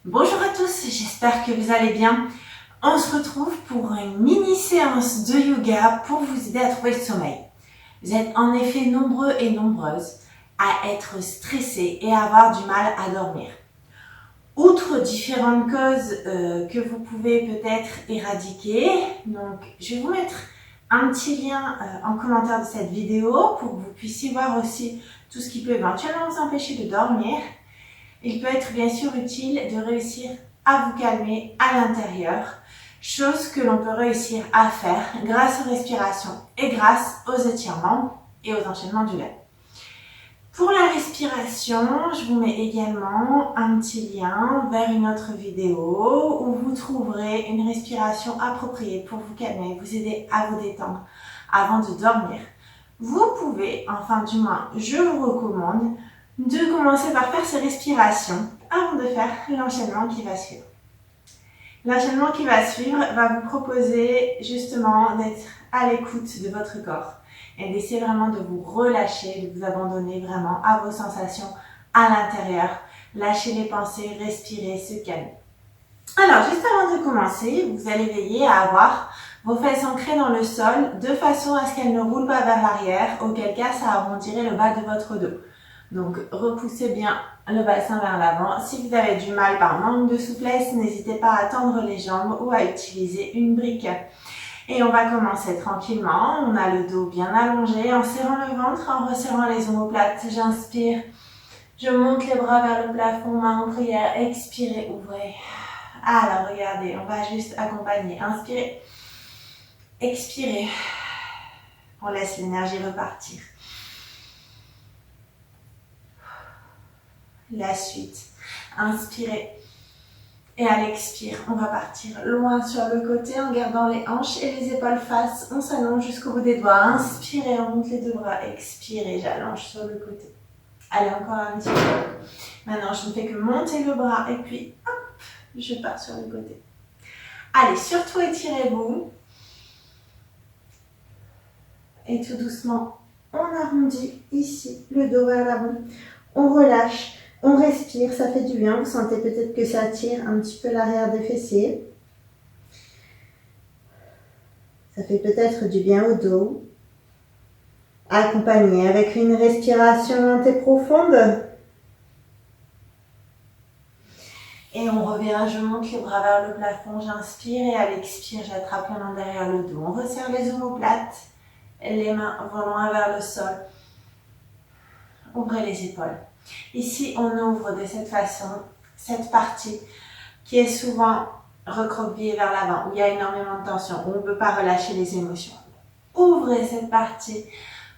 Bonjour à tous, j'espère que vous allez bien. On se retrouve pour une mini séance de yoga pour vous aider à trouver le sommeil. Vous êtes en effet nombreux et nombreuses à être stressés et à avoir du mal à dormir. Outre différentes causes que vous pouvez peut-être éradiquer, donc je vais vous mettre un petit lien en commentaire de cette vidéo pour que vous puissiez voir aussi tout ce qui peut éventuellement vous empêcher de dormir. Il peut être bien sûr utile de réussir à vous calmer à l'intérieur, chose que l'on peut réussir à faire grâce aux respirations et grâce aux étirements et aux enchaînements du lait. Pour la respiration, je vous mets également un petit lien vers une autre vidéo où vous trouverez une respiration appropriée pour vous calmer, vous aider à vous détendre avant de dormir. Vous pouvez, enfin du moins je vous recommande, de commencer par faire ces respirations avant de faire l'enchaînement qui va suivre. L'enchaînement qui va suivre va vous proposer justement d'être à l'écoute de votre corps et d'essayer vraiment de vous relâcher, de vous abandonner vraiment à vos sensations à l'intérieur. Lâcher les pensées, respirer, se calmer. Alors, juste avant de commencer, vous allez veiller à avoir vos fesses ancrées dans le sol de façon à ce qu'elles ne roulent pas vers l'arrière, auquel cas ça arrondirait le bas de votre dos. Donc, repoussez bien le bassin vers l'avant. Si vous avez du mal par manque de souplesse, n'hésitez pas à tendre les jambes ou à utiliser une brique. Et on va commencer tranquillement. On a le dos bien allongé, en serrant le ventre, en resserrant les omoplates. J'inspire. Je monte les bras vers le plafond, main en prière. Expirez, ouvrez. Alors, regardez, on va juste accompagner. Inspirez. Expirez. On laisse l'énergie repartir. La suite. Inspirez. Et à l'expire, on va partir loin sur le côté en gardant les hanches et les épaules face. On s'allonge jusqu'au bout des doigts. Inspirez, on monte les deux bras. Expirez, j'allonge sur le côté. Allez, encore un petit peu. Maintenant, je ne fais que monter le bras et puis, hop, je pars sur le côté. Allez, surtout étirez-vous. Et tout doucement, on arrondit ici le dos vers l'avant. On relâche. On respire, ça fait du bien. Vous sentez peut-être que ça tire un petit peu l'arrière des fessiers. Ça fait peut-être du bien au dos. Accompagné avec une respiration lente et profonde. Et on revient, je monte les bras vers le plafond, j'inspire et à l'expire, j'attrape la main derrière le dos. On resserre les omoplates, les mains vont loin vers le sol. Ouvrez les épaules. Ici, on ouvre de cette façon, cette partie qui est souvent recroquevillée vers l'avant, où il y a énormément de tension, où on ne peut pas relâcher les émotions. Ouvrez cette partie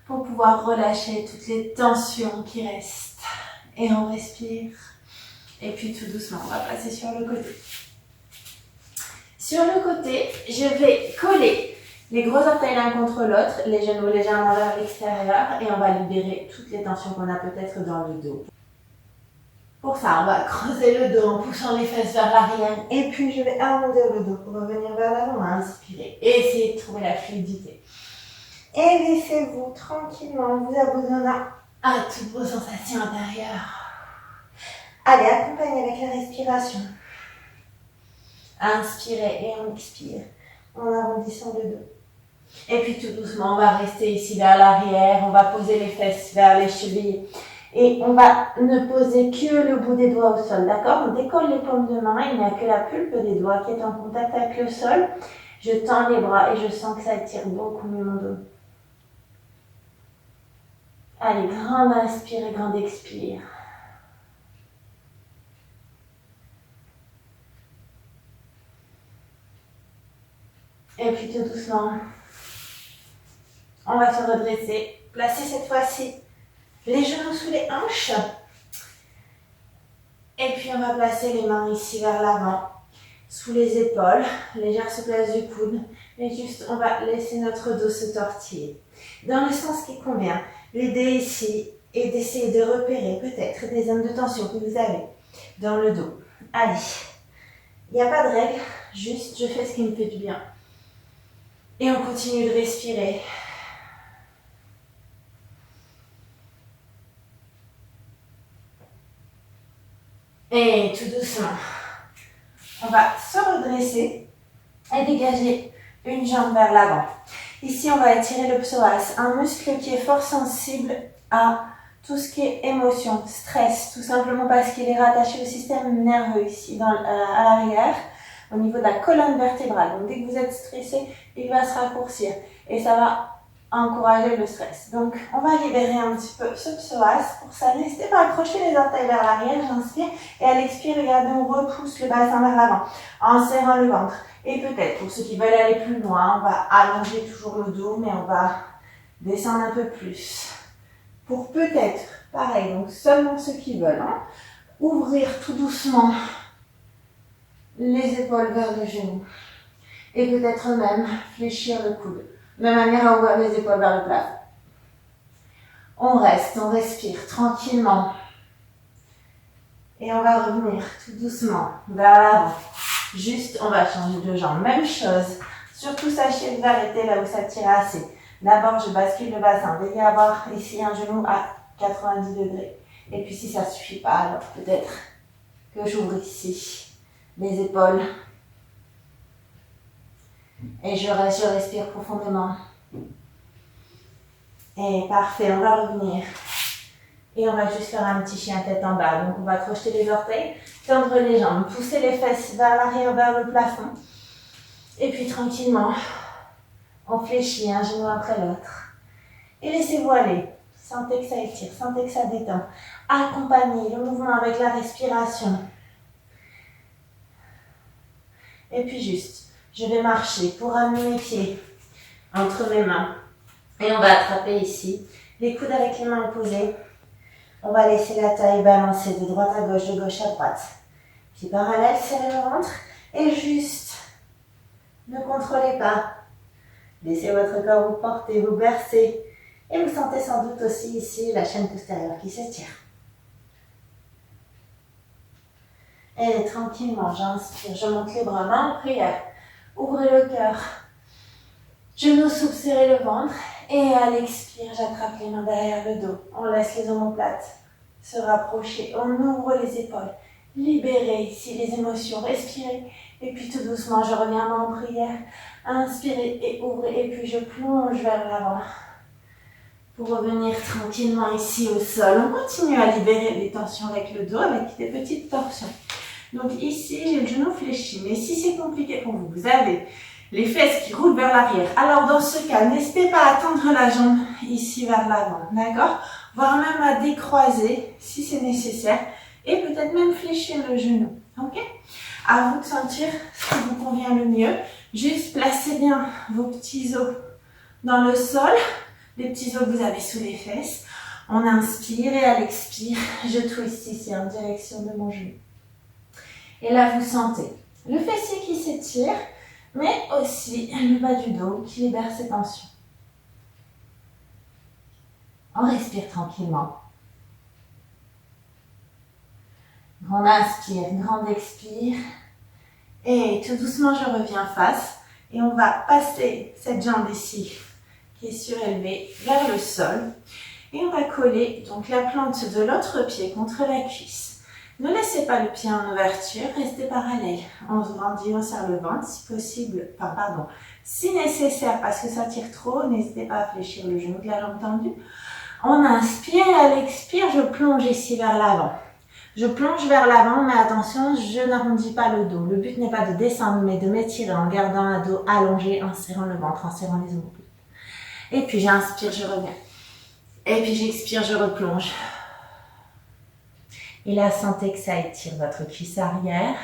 pour pouvoir relâcher toutes les tensions qui restent. Et on respire. Et puis tout doucement, on va passer sur le côté. Sur le côté, je vais coller les gros orteils l'un contre l'autre, les genoux légèrement vers l'extérieur et on va libérer toutes les tensions qu'on a peut-être dans le dos. Pour ça, on va creuser le dos en poussant les fesses vers l'arrière et puis je vais arrondir le dos pour revenir vers l'avant, inspirer et essayer de trouver la fluidité. Et laissez-vous tranquillement vous abandonner à toutes vos sensations intérieures. Allez, accompagnez avec la respiration. Inspirez et on expire en arrondissant le dos. Et puis tout doucement, on va rester ici vers l'arrière, on va poser les fesses vers les chevilles. Et on va ne poser que le bout des doigts au sol, d'accord? On décolle les paumes de main, il n'y a que la pulpe des doigts qui est en contact avec le sol. Je tends les bras et je sens que ça étire beaucoup mieux mon dos. Allez, grande inspire et grande expire. Et puis tout doucement, on va se redresser. Placez cette fois-ci les genoux sous les hanches. Et puis on va placer les mains ici vers l'avant, sous les épaules, légère souplesse du coude. Et juste, on va laisser notre dos se tortiller. Dans le sens qui convient, l'idée ici est d'essayer de repérer peut-être des zones de tension que vous avez dans le dos. Allez, il n'y a pas de règle, juste je fais ce qui me fait du bien. Et on continue de respirer. Et tout doucement, On va se redresser et dégager une jambe vers l'avant. Ici, on va étirer le psoas, un muscle qui est fort sensible à tout ce qui est émotion, stress, tout simplement parce qu'il est rattaché au système nerveux ici à l'arrière, au niveau de la colonne vertébrale. Donc dès que vous êtes stressé, il va se raccourcir et ça va encourager le stress. Donc on va libérer un petit peu ce psoas. Pour ça, n'hésitez pas à accrocher les orteils vers l'arrière, j'inspire, et à l'expire, regardez, on repousse le bassin vers l'avant en serrant le ventre. Et peut-être, pour ceux qui veulent aller plus loin, on va allonger toujours le dos, mais on va descendre un peu plus. Pour peut-être, pareil, donc seulement ceux qui veulent, ouvrir tout doucement les épaules vers le genou. Et peut-être même fléchir le coude. De la manière à ouvrir les épaules vers le plafond. On reste, on respire tranquillement. Et on va revenir tout doucement vers l'avant. Juste, on va changer de jambe. Même chose. Surtout, sachez vous arrêter là où ça tire assez. D'abord, je bascule le bassin. Veuillez avoir ici un genou à 90 degrés. Et puis, si ça ne suffit pas, alors peut-être que j'ouvre ici les épaules. Et je respire profondément. Et parfait, on va revenir. Et on va juste faire un petit chien tête en bas. Donc, on va crocheter les orteils, tendre les jambes, pousser les fesses vers l'arrière, vers le plafond. Et puis, tranquillement, on fléchit un genou après l'autre. Et laissez-vous aller. Sentez que ça étire, sentez que ça détend. Accompagnez le mouvement avec la respiration. Et puis juste, je vais marcher pour amener mes pieds entre mes mains. Et on va attraper ici les coudes avec les mains opposées. On va laisser la taille balancer de droite à gauche, de gauche à droite. Pieds parallèles, serrez le ventre. Et juste, ne contrôlez pas. Laissez votre corps vous porter, vous bercer. Et vous sentez sans doute aussi ici la chaîne postérieure qui s'étire. Et tranquillement, j'inspire, je monte les bras, main en prière. Ouvrez le cœur. Genoux souples, serrez le ventre. Et à l'expire, j'attrape les mains derrière le dos. On laisse les omoplates se rapprocher. On ouvre les épaules. Libérez ici les émotions. Respirez. Et puis tout doucement, je reviens main en prière. Inspirez et ouvrez. Et puis je plonge vers l'avant. Pour revenir tranquillement ici au sol. On continue à libérer les tensions avec le dos, avec des petites torsions. Donc ici, j'ai le genou fléchi. Mais si c'est compliqué pour vous, vous avez les fesses qui roulent vers l'arrière. Alors dans ce cas, n'hésitez pas à tendre la jambe ici vers l'avant, d'accord? Voire même à décroiser si c'est nécessaire. Et peut-être même fléchir le genou, ok? À vous de sentir ce qui vous convient le mieux. Juste placez bien vos petits os dans le sol. Les petits os que vous avez sous les fesses. On inspire et à l'expire, je twist ici en direction de mon genou. Et là, vous sentez le fessier qui s'étire, mais aussi le bas du dos qui libère ses tensions. On respire tranquillement. Grand inspire, grand expire. Et tout doucement, je reviens face. Et on va passer cette jambe ici, qui est surélevée, vers le sol. Et on va coller donc la plante de l'autre pied contre la cuisse. Ne laissez pas le pied en ouverture, restez parallèle. On se grandit, on serre le ventre, si possible, si nécessaire, parce que ça tire trop, n'hésitez pas à fléchir le genou de la jambe tendue. On inspire et à l'expire, je plonge ici vers l'avant. Je plonge vers l'avant, mais attention, je n'arrondis pas le dos. Le but n'est pas de descendre, mais de m'étirer en gardant un dos allongé, en serrant le ventre, en serrant les omoplates. Et puis j'inspire, je reviens. Et puis j'expire, je replonge. Et là, sentez que ça étire votre cuisse arrière.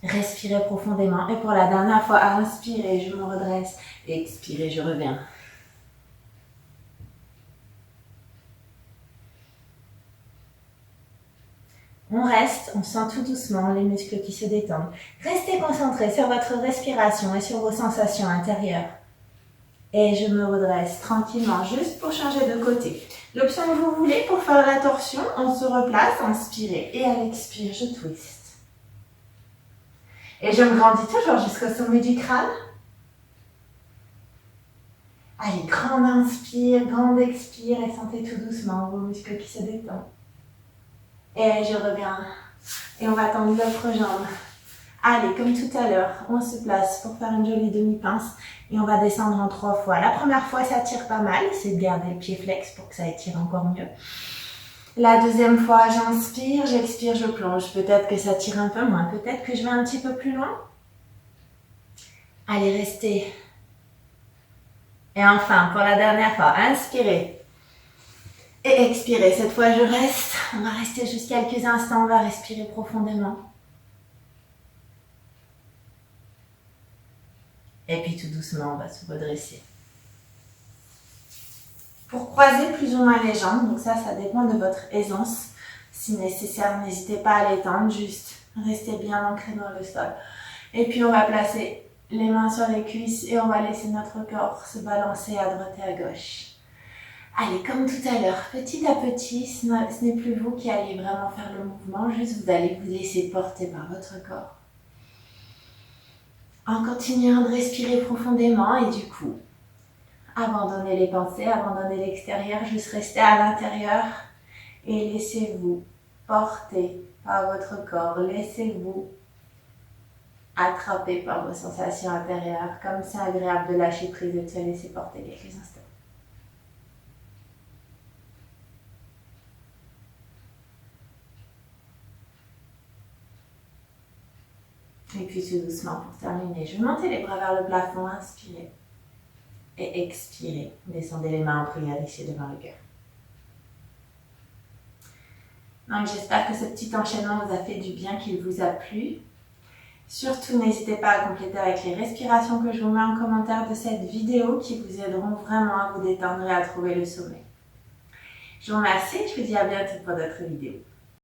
Respirez profondément. Et pour la dernière fois, inspirez, je me redresse. Expirez, je reviens. On reste, on sent tout doucement les muscles qui se détendent. Restez concentrés sur votre respiration et sur vos sensations intérieures. Et je me redresse tranquillement, juste pour changer de côté. L'option que vous voulez pour faire la torsion, on se replace, inspirez. Et à l'expire, je twist. Et je me grandis toujours jusqu'au sommet du crâne. Allez, grande inspire, grande expire et sentez tout doucement vos muscles qui se détendent. Et je reviens. Et on va tendre l'autre jambe. Allez, comme tout à l'heure, on se place pour faire une jolie demi-pince et on va descendre en 3 fois. La première fois, ça tire pas mal, c'est de garder le pied flex pour que ça étire encore mieux. La deuxième fois, j'inspire, j'expire, je plonge. Peut-être que ça tire un peu moins, peut-être que je vais un petit peu plus loin. Allez, restez. Et enfin, pour la dernière fois, inspirez. Et expirez. Cette fois, je reste. On va rester juste quelques instants, on va respirer profondément. Et puis tout doucement, on va se redresser. Pour croiser plus ou moins les jambes, donc ça dépend de votre aisance. Si nécessaire, n'hésitez pas à l'étendre, juste restez bien ancré dans le sol. Et puis on va placer les mains sur les cuisses et on va laisser notre corps se balancer à droite et à gauche. Allez, comme tout à l'heure, petit à petit, ce n'est plus vous qui allez vraiment faire le mouvement, juste vous allez vous laisser porter par votre corps. En continuant de respirer profondément et du coup, abandonnez les pensées, abandonnez l'extérieur, juste restez à l'intérieur et laissez-vous porter par votre corps. Laissez-vous attraper par vos sensations intérieures, comme c'est agréable de lâcher prise et de se laisser porter quelques instants. Et puis tout doucement pour terminer, je vais monter les bras vers le plafond, inspirez. Et expirez. Descendez les mains en prière ici devant le cœur. Donc j'espère que ce petit enchaînement vous a fait du bien, qu'il vous a plu. Surtout, n'hésitez pas à compléter avec les respirations que je vous mets en commentaire de cette vidéo qui vous aideront vraiment à vous détendre et à trouver le sommeil. Je vous remercie et je vous dis à bientôt pour d'autres vidéos.